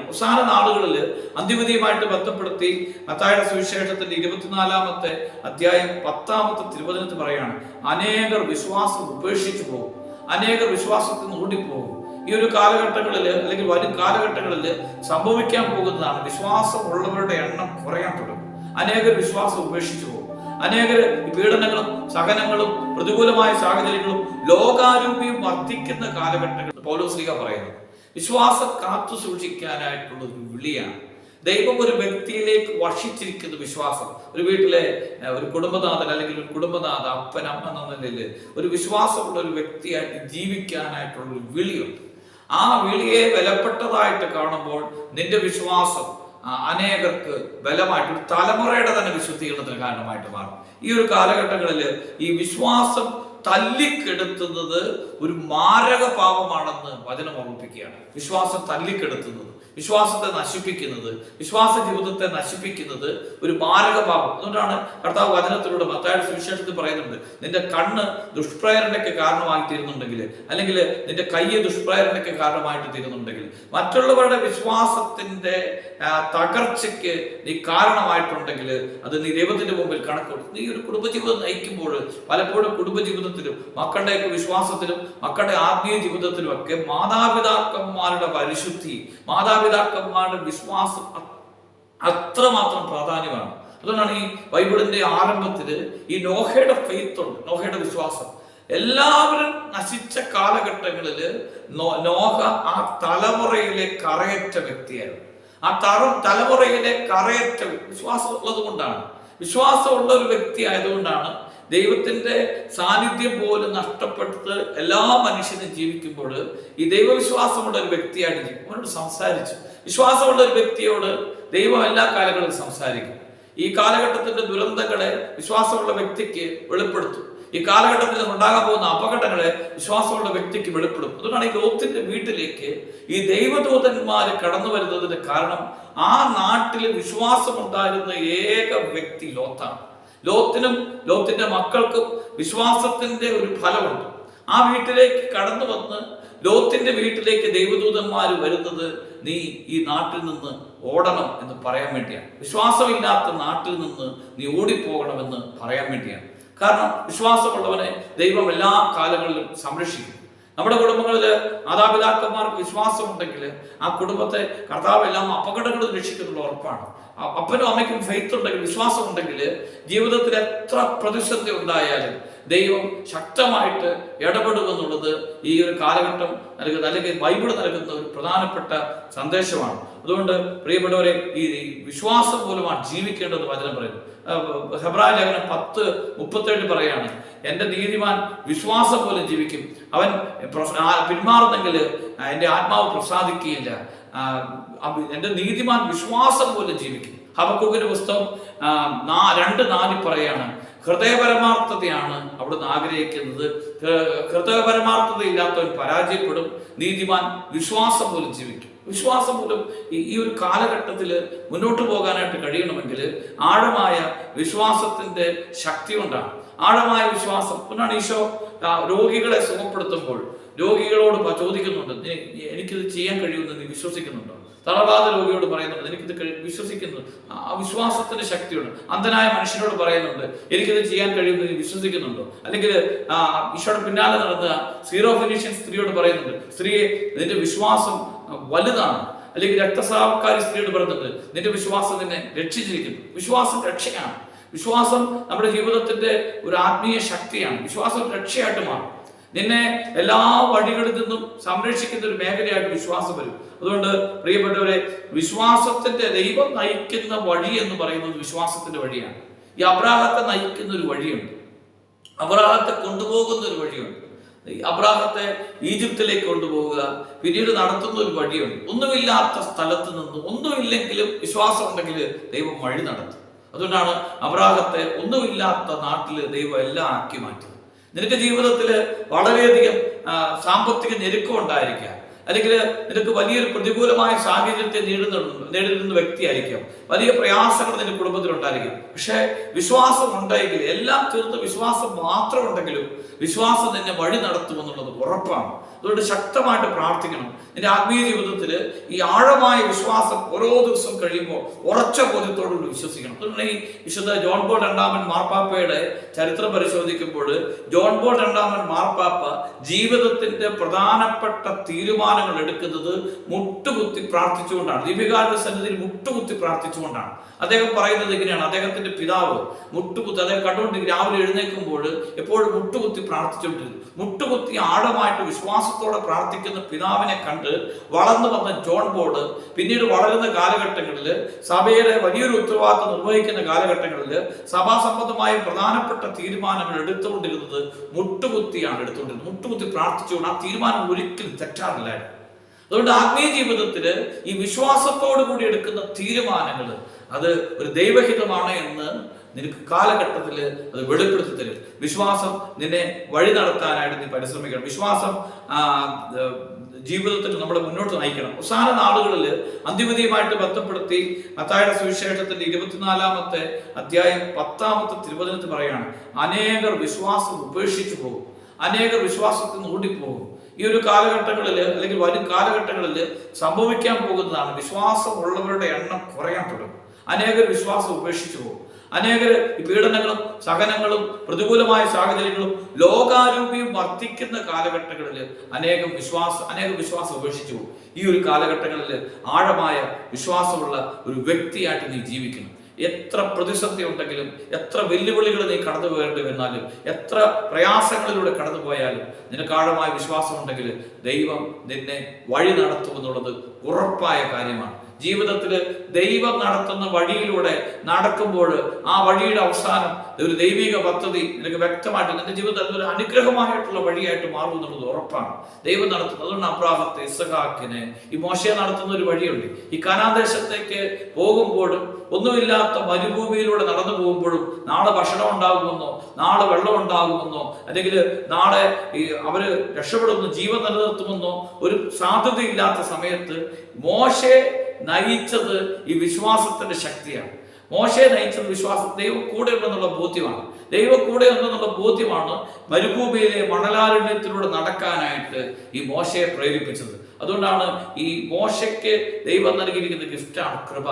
അവസാന നാളുകളിൽ അന്തിമതിയുമായിട്ട് ബന്ധപ്പെടുത്തി മത്തായിയുടെ സുവിശേഷത്തിന്റെ 24-ാമത്തെ അധ്യായം 10-ാമത്തെ തിരുവചനത്തിൽ പറയാണ്, അനേകർ വിശ്വാസം ഉപേക്ഷിച്ചു പോകും, അനേകർ വിശ്വാസത്തിൽ നിന്ന് ഓടിപ്പോകും. ഈ ഒരു കാലഘട്ടങ്ങളിൽ അല്ലെങ്കിൽ വരും കാലഘട്ടങ്ങളിൽ സംഭവിക്കാൻ പോകുന്നതാണ്. വിശ്വാസമുള്ളവരുടെ എണ്ണം കുറയാൻ തുടങ്ങും. അനേകർ വിശ്വാസം ഉപേക്ഷിച്ചു പോകും. അനേകർ പീഡനങ്ങളും സഹനങ്ങളും പ്രതികൂലമായ സാഹചര്യങ്ങളും ലോകാരൂപിയും വർദ്ധിക്കുന്ന കാലഘട്ടങ്ങൾ പൗലോസ്ലീഹ പറയുന്നു. വിശ്വാസം കാത്തു സൂക്ഷിക്കാനായിട്ടുള്ള ഒരു വിളിയാണ്. ദൈവം ഒരു വ്യക്തിയിലേക്ക് വർഷിച്ചിരിക്കുന്ന വിശ്വാസം. ഒരു വീട്ടിലെ ഒരു കുടുംബനാഥൻ അല്ലെങ്കിൽ ഒരു കുടുംബനാഥ, അപ്പൻ, അമ്മ എന്ന നിലയിൽ ഒരു വിശ്വാസമുള്ള ഒരു വ്യക്തിയായിട്ട് ജീവിക്കാനായിട്ടുള്ള ഒരു വിളിയുണ്ട്. ആ വിളിയെ വിലപ്പെട്ടതായിട്ട് കാണുമ്പോൾ നിന്റെ വിശ്വാസം അനേകർക്ക് ബലമായിട്ട് ഒരു തലമുറയുടെ തന്നെ വിശുദ്ധീകരണത്തിന് കാരണമായിട്ട് മാറും. ഈ ഒരു കാലഘട്ടങ്ങളിൽ ഈ വിശ്വാസം തല്ലിക്കെടുത്തുന്നത് ഒരു മാരക പാപമാണെന്ന് വചനം ഓർമ്മിപ്പിക്കുകയാണ്. വിശ്വാസം തല്ലിക്കെടുത്തുന്നത്, വിശ്വാസത്തെ നശിപ്പിക്കുന്നത്, വിശ്വാസ ജീവിതത്തെ നശിപ്പിക്കുന്നത് ഒരു മാരക പാപം. അതുകൊണ്ടാണ് കർത്താവ് വചനത്തിലൂടെ മത്തായിയുടെ സുവിശേഷത്തിൽ പറയുന്നുണ്ട്, നിന്റെ കണ്ണ് ദുഷ്പ്രേരണയ്ക്ക് കാരണമായി തീരുന്നുണ്ടെങ്കിൽ, അല്ലെങ്കിൽ നിന്റെ കയ്യ് ദുഷ്പ്രേരണയ്ക്ക് കാരണമായിട്ട് തീരുന്നുണ്ടെങ്കിൽ, മറ്റുള്ളവരുടെ വിശ്വാസത്തിന്റെ തകർച്ചയ്ക്ക് നീ കാരണമായിട്ടുണ്ടെങ്കിൽ അത് നീ ദൈവത്തിന്റെ മുമ്പിൽ കണക്കെടുക്കും. നീ ഒരു കുടുംബജീവിതം നയിക്കുമ്പോൾ പലപ്പോഴും കുടുംബജീവിതത്തിലും മക്കളുടെയൊക്കെ വിശ്വാസത്തിലും മക്കളുടെ ആത്മീയ ജീവിതത്തിലും ഒക്കെ മാതാപിതാക്കന്മാരുടെ പരിശുദ്ധി, മാതാപിതാക്കന്മാരുടെ വിശ്വാസം അത്രമാത്രം പ്രാധാന്യമാണ്. അതുകൊണ്ടാണ് ഈ ബൈബിളിന്റെ ആരംഭത്തില് ഈ നോഹയുടെ ഫെയ്ത്ത് ഉണ്ട്, നോഹയുടെ വിശ്വാസം. എല്ലാവരും നശിച്ച കാലഘട്ടങ്ങളില് നോഹ ആ തലമുറയിലെ കറയറ്റ വ്യക്തിയായിരുന്നു. ആ തലമുറയിലെ കറയറ്റ വിശ്വാസം ഉള്ളത് കൊണ്ടാണ്, വിശ്വാസമുള്ള ഒരു വ്യക്തി ആയതുകൊണ്ടാണ് ദൈവത്തിന്റെ സാന്നിധ്യം പോലും നഷ്ടപ്പെട്ട് എല്ലാ മനുഷ്യനും ജീവിക്കുമ്പോൾ ഈ ദൈവവിശ്വാസമുള്ള ഒരു വ്യക്തിയായിട്ട് ജീവിക്കും. അവനോട് സംസാരിച്ചു. വിശ്വാസമുള്ള ഒരു വ്യക്തിയോട് ദൈവം എല്ലാ കാലങ്ങളിലും സംസാരിക്കും. ഈ കാലഘട്ടത്തിന്റെ ദുരന്തങ്ങളെ വിശ്വാസമുള്ള വ്യക്തിക്ക് വെളിപ്പെടുത്തും. ഈ കാലഘട്ടത്തിൽ ഉണ്ടാകാൻ പോകുന്ന അപകടങ്ങളെ വിശ്വാസമുള്ള വ്യക്തിക്ക് വെളിപ്പെടും. അതുകൊണ്ടാണ് ഈ ലോത്തിന്റെ വീട്ടിലേക്ക് ഈ ദൈവദൂതന്മാര് കടന്നു വരുന്നതിന്റെ കാരണം ആ നാട്ടിൽ വിശ്വാസമുണ്ടായിരുന്ന ഏക വ്യക്തി ലോത്താണ്. ലോത്തിനും ലോത്തിന്റെ മക്കൾക്കും വിശ്വാസത്തിന്റെ ഒരു ഫലമുണ്ട്. ആ വീട്ടിലേക്ക് കടന്നു വന്ന് ലോത്തിന്റെ വീട്ടിലേക്ക് ദൈവദൂതന്മാർ വരുന്നത് നീ ഈ നാട്ടിൽ നിന്ന് ഓടണം എന്ന് പറയാൻ വേണ്ടിയാണ്. വിശ്വാസമില്ലാത്ത നാട്ടിൽ നിന്ന് നീ ഓടിപ്പോകണമെന്ന് പറയാൻ വേണ്ടിയാണ്. കാരണം വിശ്വാസമുള്ളവനെ ദൈവം എല്ലാ കാലങ്ങളിലും സംരക്ഷിക്കും. നമ്മുടെ കുടുംബങ്ങളിൽ മാതാപിതാക്കന്മാർക്ക് വിശ്വാസമുണ്ടെങ്കിൽ ആ കുടുംബത്തെ കർത്താവ് എല്ലാം അപകടങ്ങളിൽ രക്ഷിക്കുന്നുള്ള ഉറപ്പാണ്. അപ്പനും അമ്മയ്ക്കും ഫെയ്ത്ത് ഉണ്ടെങ്കിൽ, വിശ്വാസം ഉണ്ടെങ്കിൽ ജീവിതത്തിൽ എത്ര പ്രതിസന്ധി ഉണ്ടായാലും ദൈവം ശക്തമായിട്ട് ഇടപെടുമെന്നുള്ളത് ഈ ഒരു കാലഘട്ടം നൽകുന്ന അല്ലെങ്കിൽ ബൈബിൾ നൽകുന്ന ഒരു പ്രധാനപ്പെട്ട സന്ദേശമാണ്. അതുകൊണ്ട് പ്രിയപ്പെട്ടവരെ, ഈ വിശ്വാസം മൂലമാണ് ജീവിക്കേണ്ടത് വചനം പറയുന്നു. ഹെബ്രായ ലേഖനം 10:37 പറയാണ്, എന്റെ നീതിമാൻ വിശ്വാസം പോലെ ജീവിക്കും, അവൻ പിന്മാറുന്നെങ്കിൽ എന്റെ ആത്മാവ് പ്രസാദിക്കുകയില്ല. എന്റെ നീതിമാൻ വിശ്വാസം പോലെ ജീവിക്കും. ഹബക്കൂക്കിന്റെ പുസ്തകം 2:4 പറയാണ്, ഹൃദയപരമാർത്ഥതയാണ് അവിടുന്ന് ആഗ്രഹിക്കുന്നത്. ഹൃദയപരമാർത്ഥത ഇല്ലാത്തവൻ പരാജയപ്പെടും, നീതിമാൻ വിശ്വാസം പോലും ജീവിക്കും. വിശ്വാസം മൂലം ഈ ഒരു കാലഘട്ടത്തിൽ മുന്നോട്ട് പോകാനായിട്ട് കഴിയണമെങ്കിൽ ആഴമായ വിശ്വാസത്തിന്റെ ശക്തി കൊണ്ടാണ്. ആഴമായ വിശ്വാസം കൊണ്ടാണ് ഈശോ രോഗികളെ സുഖപ്പെടുത്തുമ്പോൾ രോഗികളോട് ചോദിക്കുന്നുണ്ട്, എനിക്കിത് ചെയ്യാൻ കഴിയുമെന്ന് നീ വിശ്വസിക്കുന്നുണ്ടോ? തളർവാദ രോഗിയോട് പറയുന്നുണ്ട്, എനിക്കിത് വിശ്വസിക്കുന്നു. ആ വിശ്വാസത്തിന്റെ ശക്തിയുണ്ട്. അന്ധനായ മനുഷ്യനോട് പറയുന്നുണ്ട്, എനിക്കിത് ചെയ്യാൻ കഴിയുമെന്ന് നീ വിശ്വസിക്കുന്നുണ്ടോ? അല്ലെങ്കിൽ ഈശോയുടെ പിന്നാലെ നടന്ന സീറോഫിനീഷ്യൻ സ്ത്രീയോട് പറയുന്നുണ്ട്, സ്ത്രീയെ നിന്റെ വിശ്വാസം വലുതാണ്. അല്ലെങ്കിൽ രക്തസ്രാവക്കാരി സ്ത്രീയോട് പറയുന്നുണ്ട്, നിന്റെ വിശ്വാസം നിന്നെ രക്ഷിച്ചിരിക്കുന്നു. വിശ്വാസം രക്ഷയാണ്. വിശ്വാസം നമ്മുടെ ജീവിതത്തിന്റെ ഒരു ആത്മീയ ശക്തിയാണ്. വിശ്വാസം രക്ഷയായിട്ട് മാറും. നിന്നെ എല്ലാ വഴികളിൽ നിന്നും സംരക്ഷിക്കുന്ന ഒരു മേഖലയായിട്ട് വിശ്വാസം വരും. അതുകൊണ്ട് പ്രിയപ്പെട്ടവരെ, വിശ്വാസത്തിന്റെ ദൈവം നയിക്കുന്ന വഴി എന്ന് പറയുന്നത് വിശ്വാസത്തിന്റെ വഴിയാണ്. ഈ അബ്രാഹത്തെ നയിക്കുന്ന ഒരു വഴിയുണ്ട്, അബ്രാഹത്തെ കൊണ്ടുപോകുന്ന ഒരു വഴിയുണ്ട്. അബ്രാഹത്തെ ഈജിപ്തിലേക്ക് കൊണ്ടുപോവുക, പിന്നീട് നടത്തുന്ന ഒരു വഴിയുണ്ട്. ഒന്നുമില്ലാത്ത സ്ഥലത്ത് നിന്ന്, ഒന്നുമില്ലെങ്കിലും വിശ്വാസം ഉണ്ടെങ്കിൽ ദൈവം വഴി നടത്തും. അതുകൊണ്ടാണ് അബ്രാഹത്തെ ഒന്നുമില്ലാത്ത നാട്ടിൽ ദൈവം എല്ലാം ആക്കി മാറ്റുന്നത്. നിനക്ക് ജീവിതത്തിൽ വളരെയധികം സാമ്പത്തിക ഞെരുക്കം ഉണ്ടായിരിക്കാം, അല്ലെങ്കിൽ നിനക്ക് വലിയൊരു പ്രതികൂലമായ സാഹചര്യത്തെ നേരിടുന്ന വ്യക്തിയായിരിക്കാം, വലിയ പ്രയാസങ്ങൾ നിന്റെ കുടുംബത്തിലുണ്ടായിരിക്കും. പക്ഷേ വിശ്വാസം ഉണ്ടെങ്കിൽ, എല്ലാം തീർത്ത് വിശ്വാസം മാത്രം ഉണ്ടെങ്കിലും വിശ്വാസം നിന്നെ വഴി നടത്തുമെന്നുള്ളത് ഉറപ്പാണ്. അതുകൊണ്ട് ശക്തമായിട്ട് പ്രാർത്ഥിക്കണം. നിന്റെ ആത്മീയ ജീവിതത്തിൽ ഈ ആഴമായ വിശ്വാസം ഓരോ ദിവസവും കഴിയുമ്പോൾ ഉറച്ച ബോധ്യത്തോടുകൂടി വിശ്വസിക്കണം. അതുകൊണ്ട് ഈ വിശുദ്ധ ജോൺ പോൾ രണ്ടാമൻ മാർപ്പാപ്പയുടെ ചരിത്രം പരിശോധിക്കുമ്പോൾ ജോൺ പോൾ രണ്ടാമൻ മാർപ്പാപ്പ ജീവിതത്തിന്റെ പ്രധാനപ്പെട്ട തീരുമാനങ്ങൾ എടുക്കുന്നത് മുട്ടുകുത്തി പ്രാർത്ഥിച്ചുകൊണ്ടാണ്. ദീപികാരുടെ സന്നിധിയിൽ മുട്ടുകുത്തി പ്രാർത്ഥിച്ചുകൊണ്ടാണ്. അദ്ദേഹം പറയുന്നത് ഇങ്ങനെയാണ്. അദ്ദേഹത്തിന്റെ പിതാവ് അദ്ദേഹം കണ്ടുകൊണ്ടിരിക്കും, രാവിലെ എഴുന്നേൽക്കുമ്പോൾ എപ്പോഴും മുട്ടുകുത്തി പ്രാർത്ഥിച്ചുകൊണ്ടിരുന്നു. മുട്ടുകുത്തി ആഴമായിട്ട് വിശ്വാസത്തോടെ പ്രാർത്ഥിക്കുന്ന പിതാവിനെ കണ്ട് വളർന്നു വന്ന ജോൺ പോൾ പിന്നീട് വളരുന്ന കാലഘട്ടങ്ങളിൽ, സഭയിലെ വലിയൊരു ഉത്തരവാദിത്വം നിർവഹിക്കുന്ന കാലഘട്ടങ്ങളിൽ സഭാസംബന്ധമായ പ്രധാനപ്പെട്ട തീരുമാനങ്ങൾ എടുത്തുകൊണ്ടിരുന്നത് മുട്ടുകുത്തിയാണ് എടുത്തുകൊണ്ടിരുന്നത്. മുട്ടുകുത്തി പ്രാർത്ഥിച്ചുകൊണ്ട് ആ തീരുമാനം ഒരിക്കലും തെറ്റാറില്ലായിരുന്നു. അതുകൊണ്ട് ആത്മീയ ജീവിതത്തിൽ ഈ വിശ്വാസത്തോടു കൂടി എടുക്കുന്ന തീരുമാനങ്ങൾ അത് ഒരു ദൈവഹിതമാണ് എന്ന് നിനക്ക് കാലഘട്ടത്തിൽ അത് വെളിപ്പെടുത്തി തരും. വിശ്വാസം നിന്നെ വഴി നടത്താനായിട്ട് നീ പരിശ്രമിക്കണം. വിശ്വാസം ജീവിതത്തിൽ നമ്മളെ മുന്നോട്ട് നയിക്കണം. അവസാന നാളുകളിൽ അന്തിമതിയുമായിട്ട് ബന്ധപ്പെടുത്തി മത്തായിയുടെ സുവിശേഷത്തിന്റെ 24-ാമത്തെ അധ്യായം 10-ാമത്തെ തിരുവചനത്തിൽ പറയാണ്, അനേകർ വിശ്വാസം ഉപേക്ഷിച്ചു പോകും, അനേകർ വിശ്വാസത്തിൽ നിന്ന് ഓടിപ്പോകും. ഈ ഒരു കാലഘട്ടങ്ങളിൽ അല്ലെങ്കിൽ വരും കാലഘട്ടങ്ങളിൽ സംഭവിക്കാൻ പോകുന്നതാണ്. വിശ്വാസമുള്ളവരുടെ എണ്ണം കുറയാൻ തുടങ്ങും. അനേകർ വിശ്വാസം ഉപേക്ഷിച്ചു പോകും. അനേകർ ഈ പീഡനങ്ങളും സഹനങ്ങളും പ്രതികൂലമായ സാഹചര്യങ്ങളും ലോകാരൂപിയും വർദ്ധിക്കുന്ന കാലഘട്ടങ്ങളിൽ അനേകം വിശ്വാസം ഉപേക്ഷിച്ചു പോകും. ഈ ഒരു കാലഘട്ടങ്ങളിൽ ആഴമായ വിശ്വാസമുള്ള ഒരു വ്യക്തിയായിട്ട് നീ ജീവിക്കണം. എത്ര പ്രതിസന്ധി ഉണ്ടെങ്കിലും, എത്ര വെല്ലുവിളികൾ നീ കടന്നു പോകേണ്ടി വന്നാലും, എത്ര പ്രയാസങ്ങളിലൂടെ കടന്നു പോയാലും നിനക്ക് ആഴമായ വിശ്വാസം ഉണ്ടെങ്കിൽ ദൈവം നിന്നെ വഴി നടത്തുമെന്നുള്ളത് ഉറപ്പായ കാര്യമാണ്. ജീവിതത്തിൽ ദൈവം നടത്തുന്ന വഴിയിലൂടെ നടക്കുമ്പോൾ ആ വഴിയുടെ അവസാനം ഒരു ദൈവിക പദ്ധതി നിനക്ക് വ്യക്തമായിട്ട് നിന്റെ ജീവിതത്തിൽ ഒരു അനുഗ്രഹമായിട്ടുള്ള വഴിയായിട്ട് മാറും എന്നുള്ളത് ഉറപ്പാണ്. ദൈവം നടത്തുന്നത്. അതുകൊണ്ട് അബ്രാഹത്തെ, ഇസഹാക്കിനെ, ഈ മോശയെ നടത്തുന്ന ഒരു വഴിയുണ്ട്. ഈ കനാൻ ദേശത്തേക്ക് പോകുമ്പോഴും ഒന്നുമില്ലാത്ത മരുഭൂമിയിലൂടെ നടന്നു പോകുമ്പോഴും നാളെ ഭക്ഷണം ഉണ്ടാകുമെന്നോ, നാളെ വെള്ളം ഉണ്ടാകുമെന്നോ, അല്ലെങ്കിൽ നാളെ അവര് രക്ഷപ്പെടുമെന്നോ, ജീവൻ നിലനിർത്തുമെന്നോ ഒരു സാധ്യതയില്ലാത്ത സമയത്ത് മോശയെ നയിച്ചത് ഈ വിശ്വാസത്തിന്റെ ശക്തിയാണ്. മോശയെ നയിച്ചത് വിശ്വാസം. ദൈവം കൂടെ ഉണ്ടെന്നുള്ള ബോധ്യമാണ്. ദൈവം കൂടെ ഉണ്ടെന്നുള്ള ബോധ്യമാണ് മരുഭൂമിയിലെ മണലാരണ്യത്തിലൂടെ നടക്കാനായിട്ട് ഈ മോശയെ പ്രേരിപ്പിച്ചത്. അതുകൊണ്ടാണ് ഈ മോശയ്ക്ക് ദൈവം നൽകിയിരിക്കുന്ന ഗിഫ്റ്റാണ് കൃപ.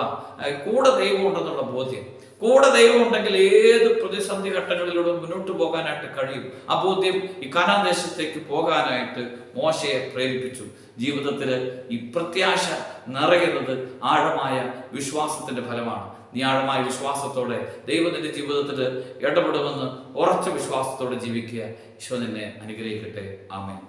കൂടെ ദൈവം ഉണ്ടെന്നുള്ള ബോധ്യം. കൂടെ ദൈവം ഉണ്ടെങ്കിൽ ഏത് പ്രതിസന്ധി ഘട്ടങ്ങളിലൂടെ മുന്നോട്ട് പോകാനായിട്ട് കഴിയും. ആ ബോധ്യം ഈ കനാൻ ദേശത്തേക്ക് പോകാനായിട്ട് മോശയെ പ്രേരിപ്പിച്ചു. ജീവിതത്തിൽ ഈ പ്രത്യാശ നിറയുന്നത് ആഴമായ വിശ്വാസത്തിന്റെ ഫലമാണ്. നീ ആഴമായ വിശ്വാസത്തോടെ ദൈവത്തിന്റെ ജീവിതത്തിൽ ഇടപെടുമെന്ന് ഉറച്ച വിശ്വാസത്തോടെ ജീവിക്കുക. ഈശോ നിന്നെ അനുഗ്രഹിക്കട്ടെ. ആമേൻ.